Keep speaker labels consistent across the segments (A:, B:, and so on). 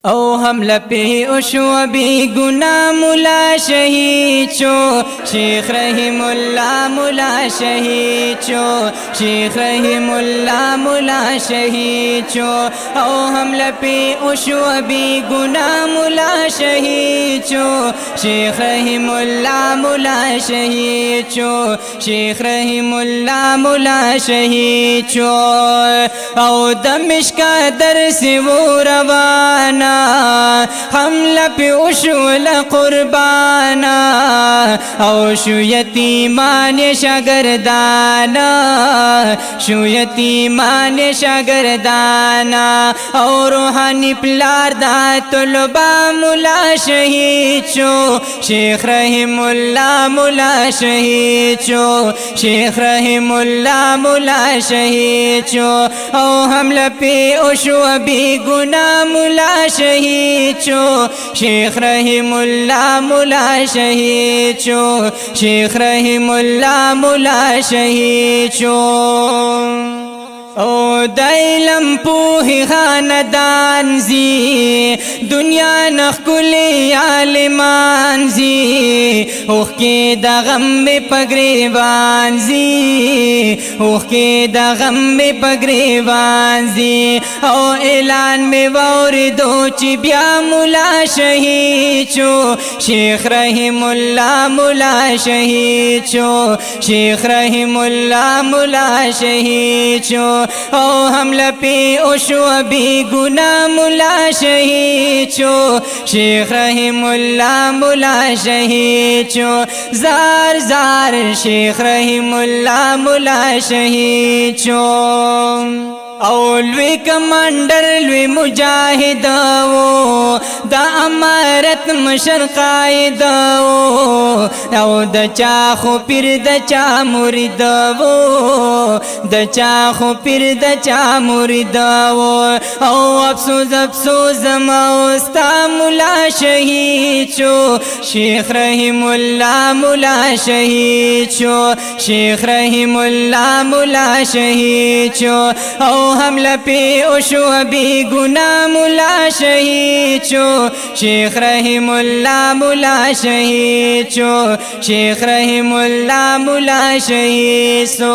A: او حملہ پہ اشو بی گناہ ملا شہید چو شیخ رحم اللہ ملا شہید چو شیخ رحم اللہ ملا شہید چو او حملہ پہ اشو بی گناہ ملا شہید چو شیخ رحم اللہ ملا شہید چو شیخ رحم اللہ ملا شہید چو او دمشق در سے وہ روانہ حملہ پہ اشول قربانا او شو یتیمان شاگردانا شو یتیمان شاگردانا او روحانی پلار دا طلبا ملا شہید چو شیخ رحم اللہ ملا شہید چو شیخ رحم اللہ ملا شہید چو او حملہ پہ اشو بی گناہ ملا شہید چو شیخ رحم اللہ ملا شہید چو شیخ رحم اللہ ملا شہید چو او دائلم پوہی خاندان زی دنیا نخکلی عالمان زی اوخ کے دا غم پگریبان زی اوخ کے دا غم پگریبان زی او اعلان میں وردو چی بیا ملا شہید چو شیخ رحم اللہ ملا شہید چو شیخ رحم اللہ ملا شہید چو او حملہ پہ اشو بی گناہ ملا شہید چو شیخ رحم اللہ ملا شہید چو زار زار شیخ رحم اللہ ملا شہید چو او لوی کمانڈر لوی مجاہد او دا امارت مشر قائد او دا چاخو پیر دا چا مرید او دا چاخو پیر دا چا مرید او افسوس افسوس موستا ملا شہید چو شیخ رحم اللہ ملا شہید چو شیخ رحم اللہ ملا شہید چو او حملہ پہ اشو بی گناہ ملا شہید چو شیخ رحم اللہ ملا شہید چو شیخ رحم اللہ ملا شہید سو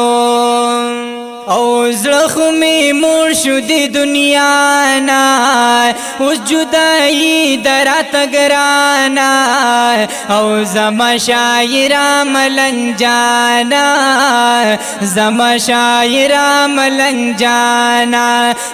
A: او زخمی مور شدی دنیا نا اس جدائی درات گرانا او زما شاعرہ ملنگ جانا زما شاعرہ ملنگ جانا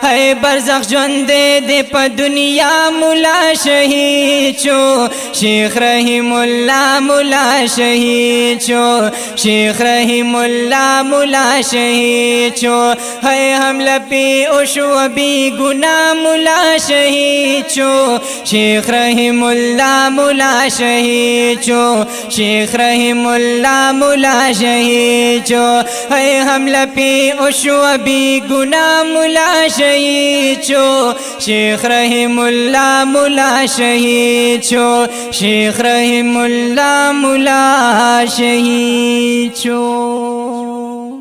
A: ہے برزخ جوندے دے پا دنیا ملا شہید چو شیخ رحم اللہ ملا شہید چو شیخ رحم اللہ ملا شہید چو ہے حملہ پہ اشو بی گناہ ملا شہید چو شیخ رحم اللہ ملا شہید چو شیخ رحم اللہ ملا شہید چو ہے حملہ پہ اشو بی گناہ ملا شہید چو شیخ رحم اللہ ملا شہید چو شیخ رحم اللہ ملا شہید چو